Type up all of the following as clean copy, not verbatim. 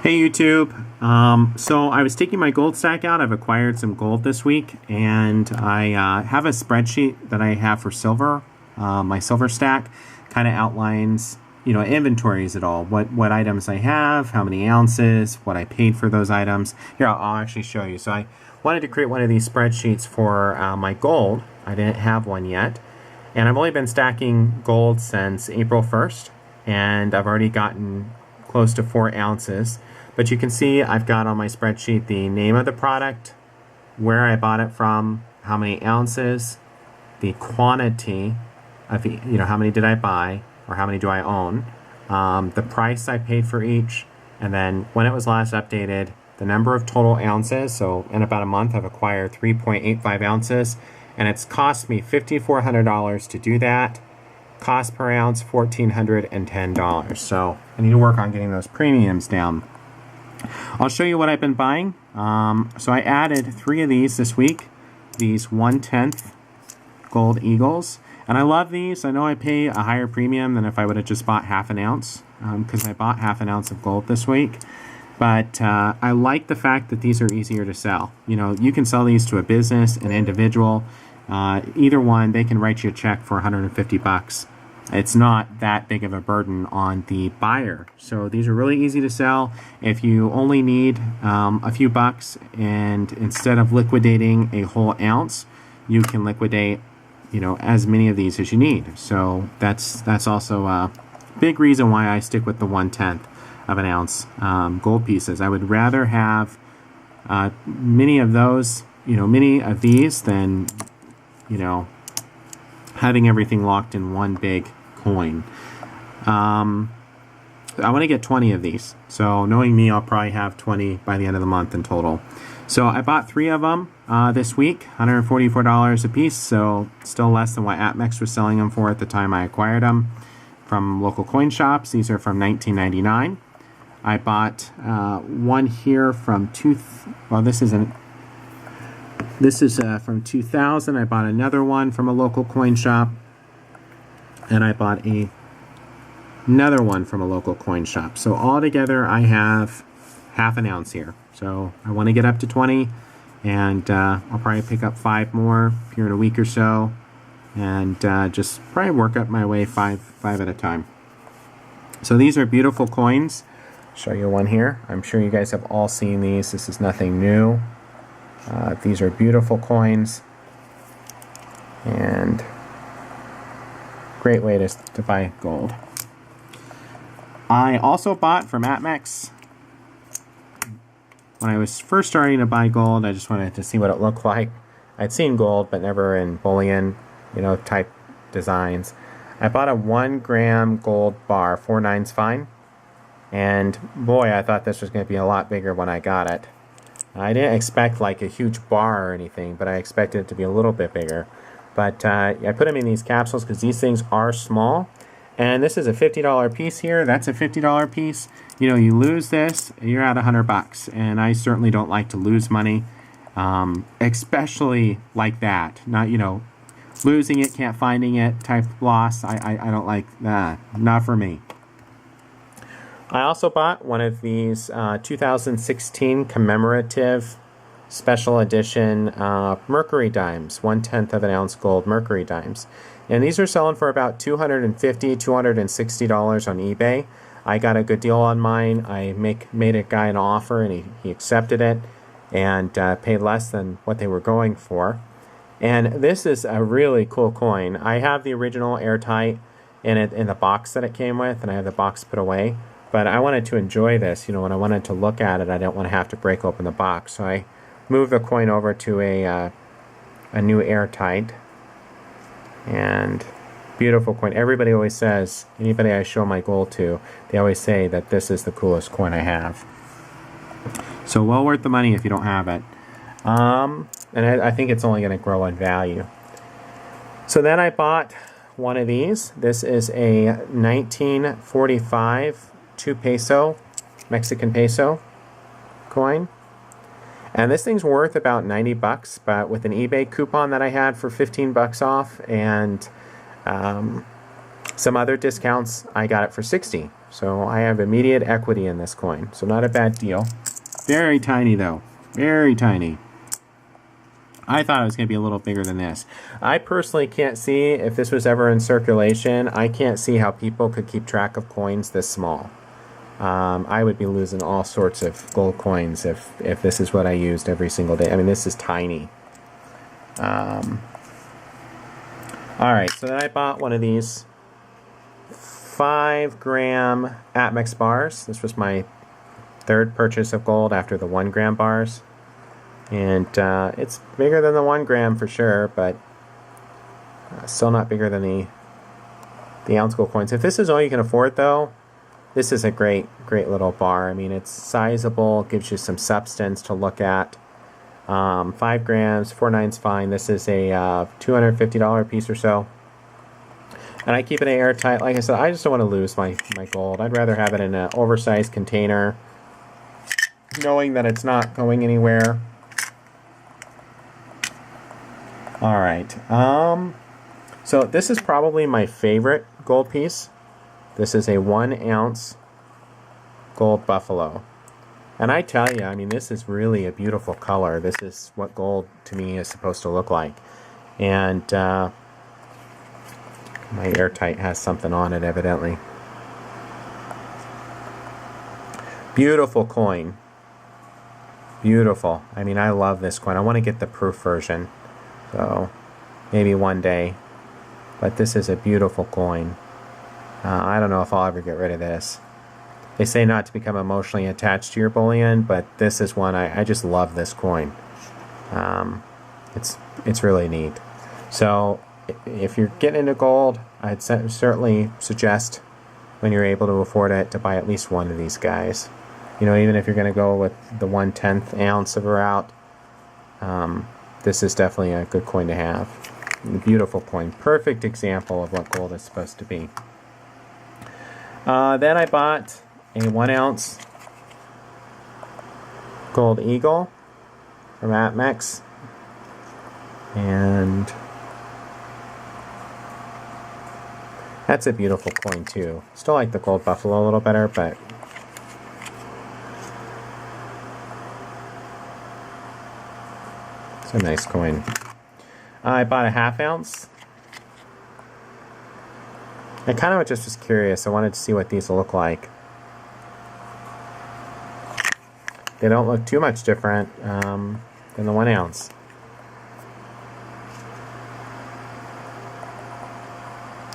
Hey YouTube. So I was taking my gold stack out. I've acquired some gold this week, and I have a spreadsheet that I have for silver. My silver stack kind of outlines, inventories it all. What items I have, how many ounces, what I paid for those items. Here, I'll actually show you. So I wanted to create one of these spreadsheets for my gold. I didn't have one yet, and I've only been stacking gold since April 1st, and I've already gotten close to 4 ounces. But you can see I've got on my spreadsheet the name of the product, where I bought it from, how many ounces, the quantity of, how many did I buy or how many do I own, the price I paid for each, and then when it was last updated, the number of total ounces. So in about a month I've acquired 3.85 ounces, and it's cost me $5,400 to do that. Cost per ounce $1,410. So I need to work on getting those premiums down. I'll show you what I've been buying. So I added 3 of these this week, these 1/10 gold eagles, and I love these. I know I pay a higher premium than if I would have just bought half an ounce, because I bought half an ounce of gold this week. But I like the fact that these are easier to sell. You can sell these to a business, an individual, either one. They can write you a check for 150 bucks. It's not that big of a burden on the buyer. So these are really easy to sell. If you only need a few bucks, and instead of liquidating a whole ounce, you can liquidate, as many of these as you need. So that's also a big reason why I stick with the 1/10 of an ounce gold pieces. I would rather have many of those, many of these than, having everything locked in one big coin. I want to get 20 of these. So knowing me, I'll probably have 20 by the end of the month in total. So I bought 3 of them this week, $144 a piece. So still less than what APMEX was selling them for at the time I acquired them from local coin shops. These are from 1999. I bought one here from This is from 2000. I bought another one from a local coin shop, and I bought another one from a local coin shop. So altogether, I have half an ounce here. So I want to get up to 20, and I'll probably pick up 5 more here in a week or so, and just probably work up my way five at a time. So these are beautiful coins. Show you one here. I'm sure you guys have all seen these. This is nothing new. These are beautiful coins, and great way to buy gold. I also bought from APMEX. When I was first starting to buy gold, I just wanted to see what it looked like. I'd seen gold, but never in bullion, type designs. I bought a 1 gram gold bar, 4 nines fine, and boy, I thought this was going to be a lot bigger when I got it. I didn't expect like a huge bar or anything, but I expected it to be a little bit bigger. But I put them in these capsules because these things are small. And this is a $50 piece here. That's a $50 piece. You lose this, you're at 100 bucks. And I certainly don't like to lose money, especially like that. Not, losing it, can't finding it type loss. I don't like that. Not for me. I also bought one of these 2016 commemorative special edition mercury dimes, 1/10 of an ounce gold mercury dimes. And these are selling for about $250, $260 on eBay. I got a good deal on mine. I made a guy an offer, and he accepted it, and paid less than what they were going for. And this is a really cool coin. I have the original airtight in the box that it came with, and I have the box put away. But I wanted to enjoy this, when I wanted to look at it, I didn't want to have to break open the box. So I moved the coin over to a new airtight. And beautiful coin. Everybody always says, anybody I show my gold to, they always say that this is the coolest coin I have. So well worth the money if you don't have it. And I think it's only going to grow in value. So then I bought one of these. This is a 1945 2 peso, Mexican peso coin. And this thing's worth about 90 bucks, but with an eBay coupon that I had for 15 bucks off and some other discounts, I got it for 60. So I have immediate equity in this coin. So not a bad deal. Very tiny though. Very tiny. I thought it was going to be a little bigger than this. I personally can't see, if this was ever in circulation, I can't see how people could keep track of coins this small. I would be losing all sorts of gold coins if this is what I used every single day. I mean, this is tiny. Alright, so then I bought one of these 5-gram Atmex bars. This was my third purchase of gold after the 1-gram bars. And it's bigger than the 1 gram for sure, but still not bigger than the ounce gold coins. If this is all you can afford though, this is a great little bar. I mean, it's sizable, gives you some substance to look at. 5 grams, 4.9's fine. This is a $250 piece or so. And I keep it airtight. Like I said, I just don't want to lose my gold. I'd rather have it in an oversized container, knowing that it's not going anywhere. Alright, so this is probably my favorite gold piece. This is a 1 ounce gold buffalo. And I tell you, I mean, this is really a beautiful color. This is what gold to me is supposed to look like. And my airtight has something on it, evidently. Beautiful coin. Beautiful. I mean, I love this coin. I want to get the proof version. So, maybe one day. But this is a beautiful coin. I don't know if I'll ever get rid of this. They say not to become emotionally attached to your bullion, but this is one I just love this coin. It's really neat. So, if you're getting into gold, I'd certainly suggest, when you're able to afford it, to buy at least one of these guys. You know, even if you're going to go with the 1/10 ounce of a route, this is definitely a good coin to have. A beautiful coin. Perfect example of what gold is supposed to be. Then I bought a 1 ounce gold eagle from Atmex. And that's a beautiful coin too. Still like the gold buffalo a little better, but it's a nice coin. I bought a 1/2 ounce. I kind of just was curious. I wanted to see what these will look like. They don't look too much different than the 1 ounce.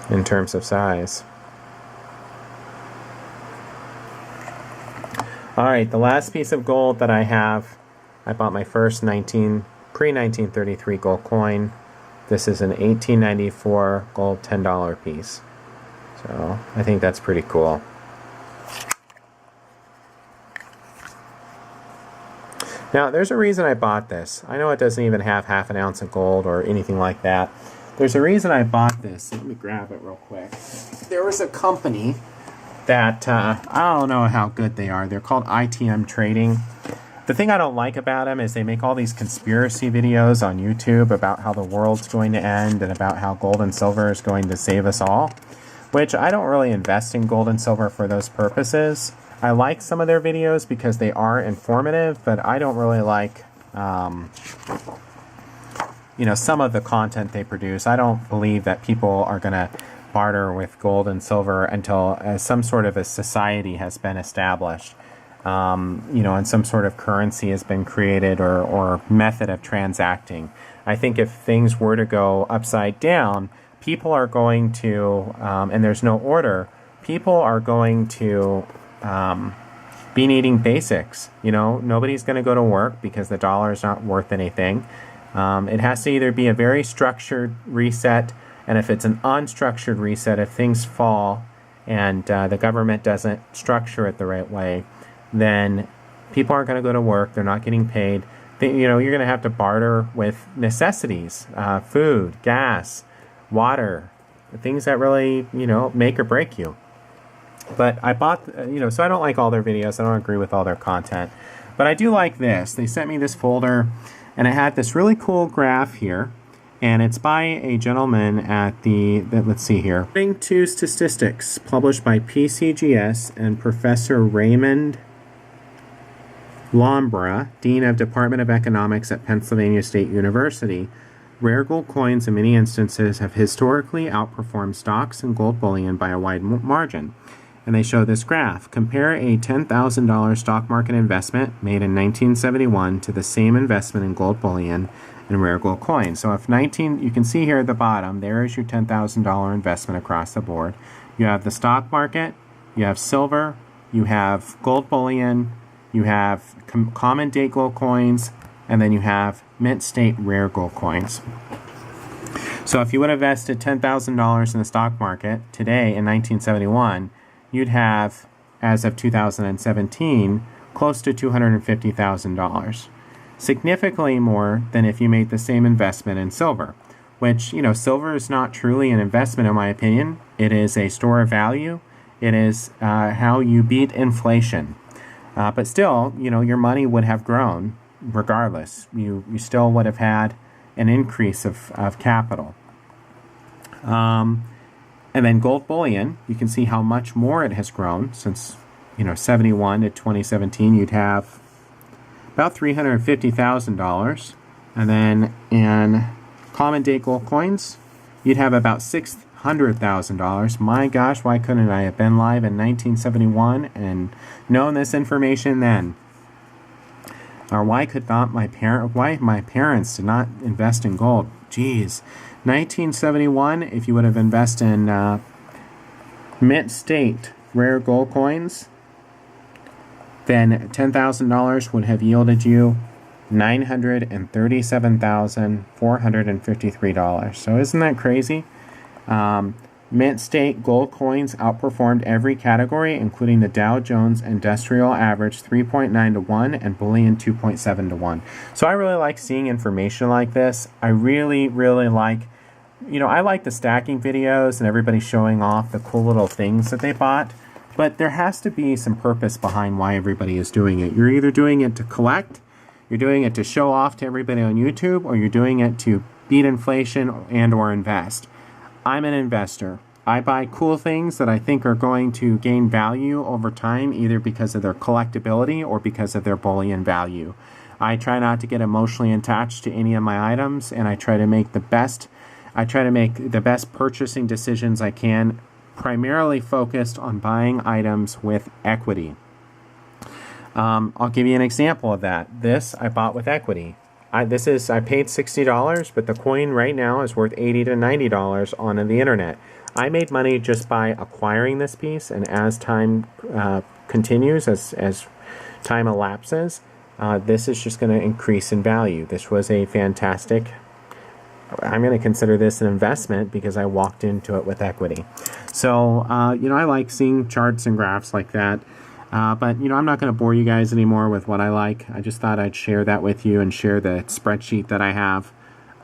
In terms of size. Alright, the last piece of gold that I have, I bought my first pre-1933 gold coin. This is an 1894 gold $10 piece. So, I think that's pretty cool. Now, there's a reason I bought this. I know it doesn't even have 1/2 ounce of gold or anything like that. There's a reason I bought this. Let me grab it real quick. There was a company that, I don't know how good they are. They're called ITM Trading. The thing I don't like about them is they make all these conspiracy videos on YouTube about how the world's going to end and about how gold and silver is going to save us all, which I don't really invest in gold and silver for those purposes. I like some of their videos because they are informative, but I don't really like, you know, some of the content they produce. I don't believe that people are going to barter with gold and silver until some sort of a society has been established. You know, and some sort of currency has been created or method of transacting. I think if things were to go upside down, people are going to, and there's no order, people are going to be needing basics. You know, nobody's going to go to work because the dollar is not worth anything. It has to either be a very structured reset, and if it's an unstructured reset, if things fall and the government doesn't structure it the right way, then people aren't going to go to work. They're not getting paid. You know, you're going to have to barter with necessities, food, gas, water, things that really, you know, make or break you. But I bought, you know, so I don't like all their videos. I don't agree with all their content. But I do like this. They sent me this folder, and it had this really cool graph here. And it's by a gentleman at let's see here. According to statistics published by PCGS and Professor Raymond Lombra, Dean of Department of Economics at Pennsylvania State University, rare gold coins in many instances have historically outperformed stocks and gold bullion by a wide margin. And they show this graph. Compare a $10,000 stock market investment made in 1971 to the same investment in gold bullion and rare gold coins. So if you can see here at the bottom, there is your $10,000 investment across the board. You have the stock market, you have silver, you have gold bullion, you have common date gold coins, and then you have mint state rare gold coins. So if you would have invested $10,000 in the stock market today in 1971, you'd have, as of 2017, close to $250,000. Significantly more than if you made the same investment in silver, which, silver is not truly an investment in my opinion. It is a store of value. It is how you beat inflation. But still, your money would have grown regardless. You still would have had an increase of capital. And then gold bullion, you can see how much more it has grown since 71 to 2017. You'd have about $350,000. And then in common date gold coins, you'd have about $600,000. My gosh, why couldn't I have been live in 1971 and known this information then? Or why my parents did not invest in gold? Geez. 1971, if you would have invested in mint state rare gold coins, then $10,000 would have yielded you $937,453. So isn't that crazy? Mint state gold coins outperformed every category, including the Dow Jones Industrial Average 3.9 to 1 and Bullion 2.7 to 1. So I really like seeing information like this. I really, really like, I like the stacking videos and everybody showing off the cool little things that they bought. But there has to be some purpose behind why everybody is doing it. You're either doing it to collect, you're doing it to show off to everybody on YouTube, or you're doing it to beat inflation and or invest. I'm an investor. I buy cool things that I think are going to gain value over time, either because of their collectability or because of their bullion value. I try not to get emotionally attached to any of my items, and I try to make the best purchasing decisions I can, primarily focused on buying items with equity. I'll give you an example of that. This I bought with equity. I paid $60, but the coin right now is worth $80 to $90 on the internet. I made money just by acquiring this piece, and as time continues, as time elapses, this is just going to increase in value. This was a fantastic, I'm going to consider this an investment because I walked into it with equity. So, I like seeing charts and graphs like that. But, I'm not going to bore you guys anymore with what I like. I just thought I'd share that with you and share the spreadsheet that I have.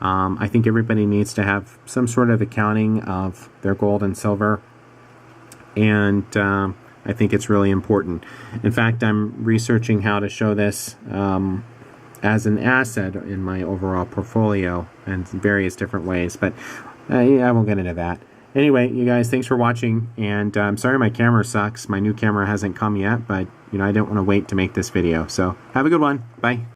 I think everybody needs to have some sort of accounting of their gold and silver. And I think it's really important. In fact, I'm researching how to show this as an asset in my overall portfolio in various different ways. But I won't get into that. Anyway, you guys, thanks for watching, and I'm sorry my camera sucks. My new camera hasn't come yet, but I didn't want to wait to make this video. So have a good one. Bye.